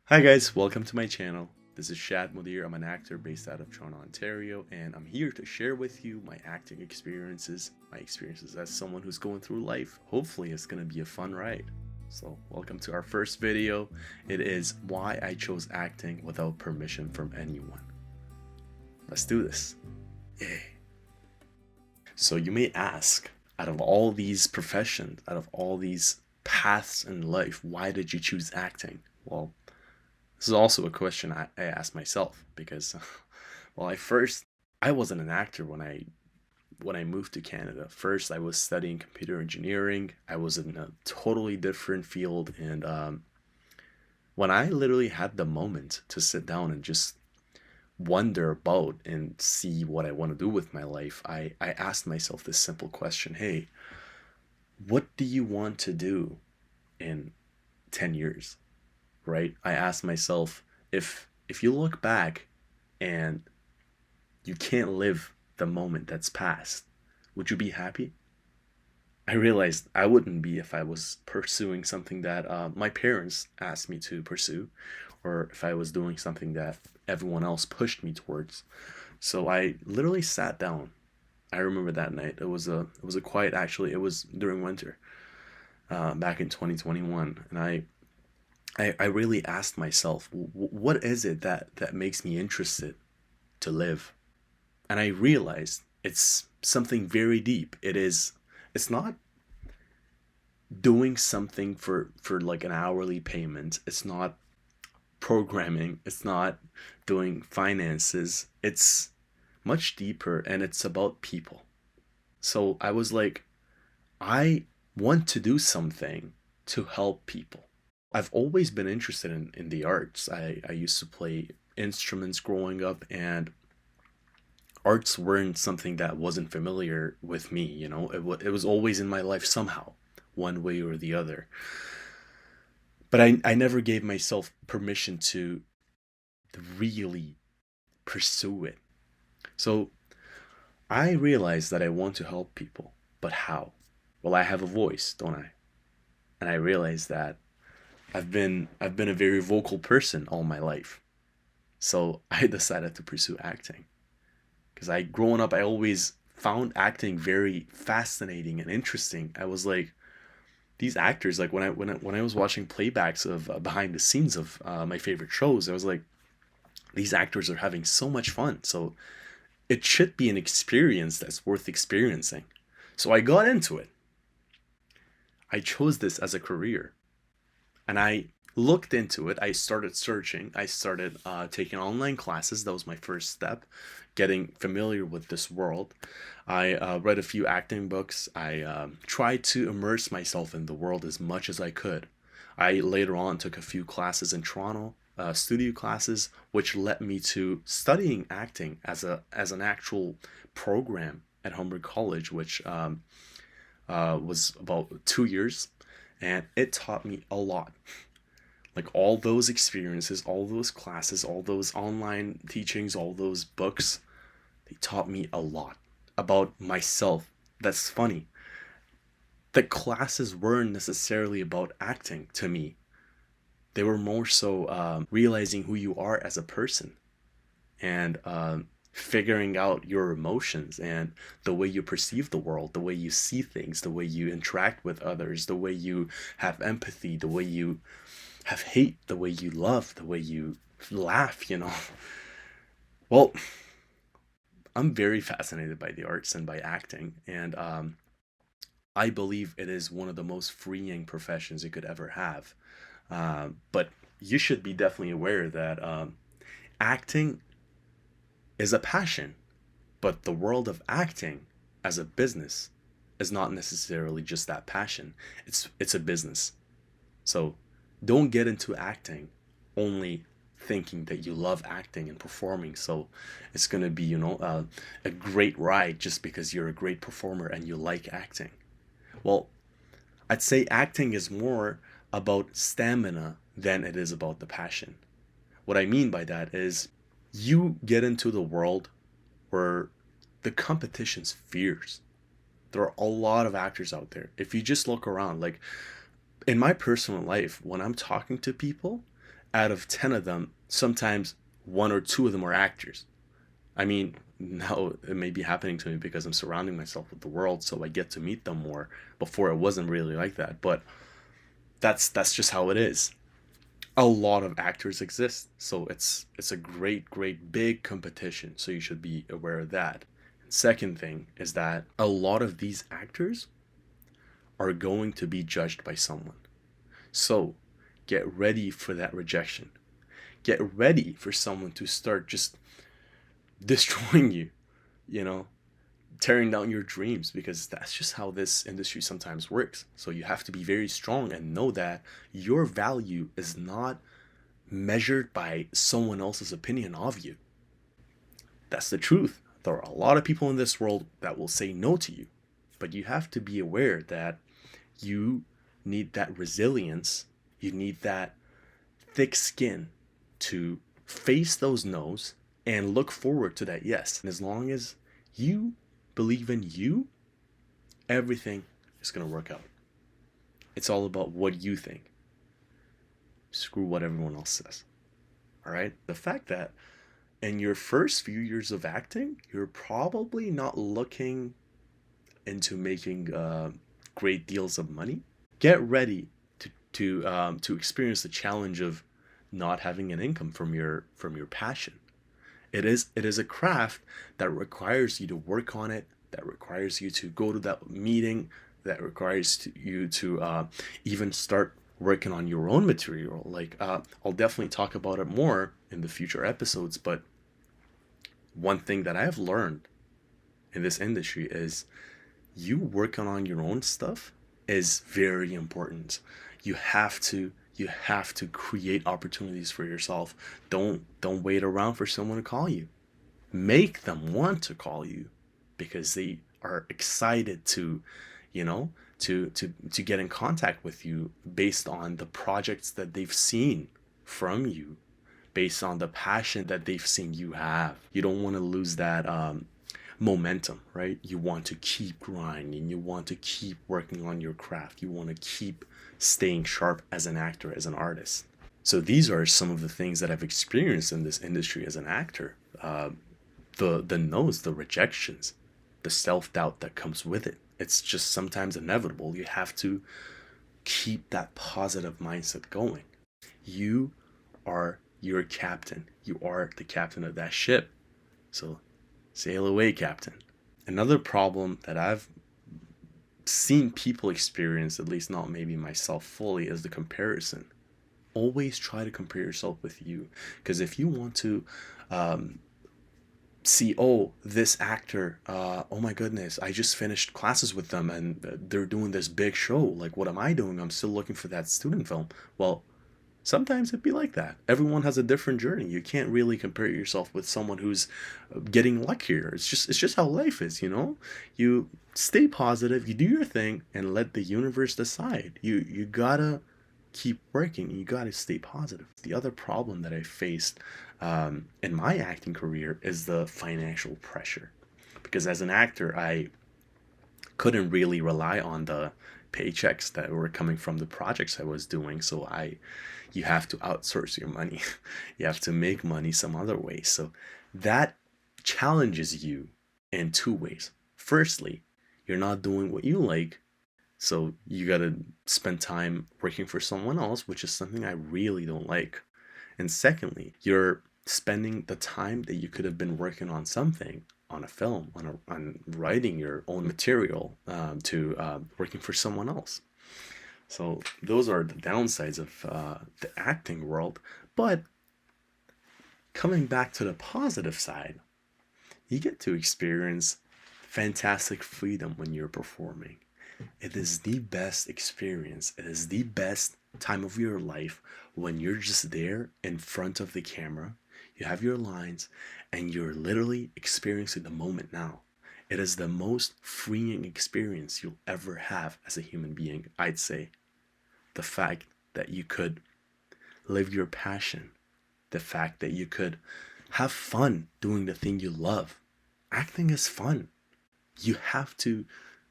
Hi guys, welcome to my channel. This is Shad Mudir. I'm an actor based out of Toronto, Ontario, and I'm here to share with you my acting experiences, my experiences as someone who's going through life. Hopefully it's going to be a fun ride. So welcome to our first video. It is why I chose acting without permission from anyone. Let's do this. Yay. So you may ask, out of all these professions, out of all these paths in life, why did you choose acting? Well, this is also a question I asked myself because, well, I wasn't an actor when I moved to Canada. First, I was studying computer engineering. I was in a totally different field, and when I literally had the moment to sit down and just wonder about and see what I want to do with my life, I asked myself this simple question: Hey, what do you want to do in 10 years? Right? I asked myself, if you look back and you can't live the moment that's past, would you be happy? I realized I wouldn't be if I was pursuing something that my parents asked me to pursue, or if I was doing something that everyone else pushed me towards. So I literally sat down. I remember that night. It was a quiet. Actually, it was during winter, back in 2021, and I really asked myself, what is it that makes me interested to live? And I realized it's something very deep. It's not doing something for like an hourly payment. It's not programming. It's not doing finances. It's much deeper, and it's about people. So I was like, I want to do something to help people. I've always been interested in the arts. I used to play instruments growing up, and arts weren't something that wasn't familiar with me. It was always in my life somehow, one way or the other. But I never gave myself permission to really pursue it. So I realized that I want to help people, but how? Well, I have a voice, don't I? And I realized that I've been a very vocal person all my life. So I decided to pursue acting because growing up I always found acting very fascinating and interesting. I was like, these actors, like when I was watching playbacks of behind the scenes of my favorite shows, I was like, these actors are having so much fun. So it should be an experience that's worth experiencing. So I got into it. I chose this as a career, and I looked into it. I started searching. I started taking online classes. That was my first step, getting familiar with this world. I read a few acting books. I tried to immerse myself in the world as much as I could. I later on took a few classes in Toronto, studio classes, which led me to studying acting as an actual program at Humber College, which was about 2 years, and it taught me a lot. Like all those experiences, all those classes, all those online teachings, all those books, they taught me a lot about myself. That's funny. The classes weren't necessarily about acting to me. They were more so realizing who you are as a person, and figuring out your emotions and the way you perceive the world, the way you see things, the way you interact with others, the way you have empathy, the way you have hate, the way you love, the way you laugh. Well, I'm very fascinated by the arts and by acting, and I believe it is one of the most freeing professions you could ever have. But you should be definitely aware that acting is a passion, but the world of acting as a business is not necessarily just that passion. It's a business. So don't get into acting only thinking that you love acting and performing. So it's going to be, a great ride just because you're a great performer and you like acting. Well, I'd say acting is more about stamina than it is about the passion. What I mean by that is you get into the world where the competition's fierce. There are a lot of actors out there. If you just look around, like in my personal life, when I'm talking to people, out of 10 of them, sometimes one or two of them are actors. I mean, now it may be happening to me because I'm surrounding myself with the world, so I get to meet them more. Before it wasn't really like that, but that's just how it is. A lot of actors exist, so it's a great big competition, so you should be aware of that. Second thing is that a lot of these actors are going to be judged by someone. So get ready for that rejection. Get ready for someone to start just destroying you, you know, tearing down your dreams, because that's just how this industry sometimes works. So you have to be very strong and know that your value is not measured by someone else's opinion of you. That's the truth. There are a lot of people in this world that will say no to you, but you have to be aware that you need that resilience, you need that thick skin to face those no's and look forward to that yes. And as long as you believe in you, everything is going to work out. It's all about what you think. Screw what everyone else says. All right? The fact that in your first few years of acting, you're probably not looking into making great deals of money. Get ready to experience the challenge of not having an income from your passion. It is a craft that requires you to work on it, that requires you to go to that meeting, that requires you to even start working on your own material. Like I'll definitely talk about it more in the future episodes, but one thing that I have learned in this industry is you working on your own stuff is very important. You have to create opportunities for yourself. Don't wait around for someone to call you. Make them want to call you because they are excited to, you know, to get in contact with you based on the projects that they've seen from you, based on the passion that they've seen you have. You don't want to lose that momentum, right? You want to keep grinding. You want to keep working on your craft. You want to keep staying sharp as an actor, as an artist. So these are some of the things that I've experienced in this industry as an actor. The no's, the rejections, the self-doubt that comes with it. It's just sometimes inevitable. You have to keep that positive mindset going. You are your captain. You are the captain of that ship. So sail away, captain. Another problem that I've seen people experience, at least not maybe myself fully, is the comparison. Always try to compare yourself with you. Because if you want to see, oh, this actor, oh my goodness, I just finished classes with them and they're doing this big show. Like, what am I doing? I'm still looking for that student film. Well, sometimes it'd be like that. Everyone has a different journey. You can't really compare yourself with someone who's getting luckier. It's just how life is, you know? You stay positive, you do your thing, and let the universe decide. You gotta keep working. You gotta stay positive. The other problem that I faced in my acting career is the financial pressure. Because as an actor, I couldn't really rely on the paychecks that were coming from the projects I was doing. So you have to outsource your money. You have to make money some other way. So that challenges you in two ways. Firstly, you're not doing what you like, so you gotta spend time working for someone else, which is something I really don't like. And secondly, you're spending the time that you could have been working on something, on a film, on writing your own material, to working for someone else. So those are the downsides of the acting world. But coming back to the positive side, you get to experience fantastic freedom when you're performing. It is the best experience. It is the best time of your life when you're just there in front of the camera. You have your lines and you're literally experiencing the moment now. It is the most freeing experience you'll ever have as a human being, I'd say. The fact that you could live your passion, the fact that you could have fun doing the thing you love. Acting is fun. You have to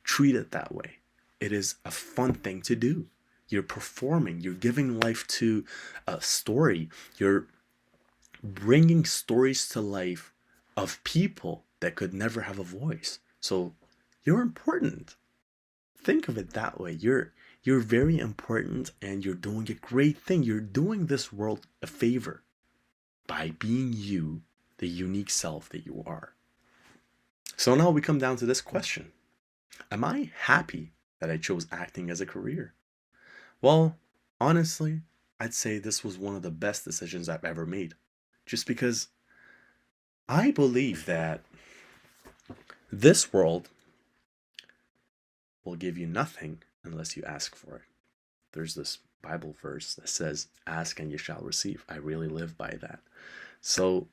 treat it that way. It is a fun thing to do. You're performing, you're giving life to a story, you're bringing stories to life of people that could never have a voice. So you're important. Think of it that way. You're very important and you're doing a great thing. You're doing this world a favor by being you, the unique self that you are. So now we come down to this question. Am I happy that I chose acting as a career? Well, honestly, I'd say this was one of the best decisions I've ever made. Just because I believe that this world will give you nothing unless you ask for it. There's this Bible verse that says, ask and you shall receive. I really live by that. So,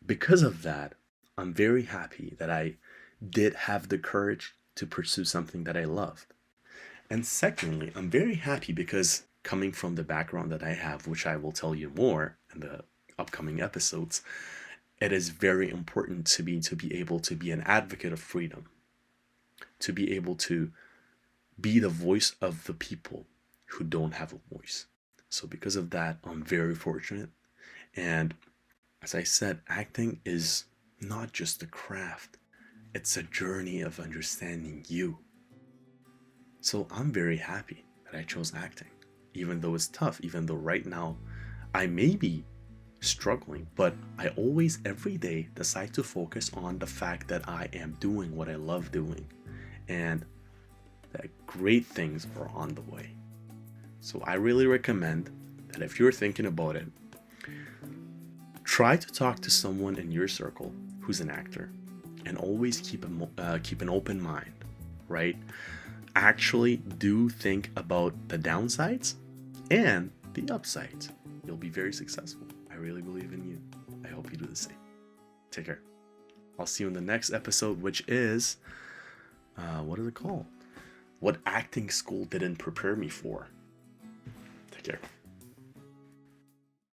because of that, I'm very happy that I did have the courage to pursue something that I loved. And secondly, I'm very happy because coming from the background that I have, which I will tell you more in the upcoming episodes, it is very important to me to be able to be an advocate of freedom, to be able to be the voice of the people who don't have a voice. So because of that, I'm very fortunate. And as I said, acting is not just a craft, it's a journey of understanding you. So I'm very happy that I chose acting, even though it's tough, even though right now I may be struggling, but I always, every day, decide to focus on the fact that I am doing what I love doing and that great things are on the way. So I really recommend that if you're thinking about it, try to talk to someone in your circle who's an actor and always keep an open mind, right? Actually do think about the downsides and the upsides. You'll be very successful. I really believe in you. I hope you do the same. Take care. I'll see you in the next episode, which is, what is it called? What acting school didn't prepare me for. Take care.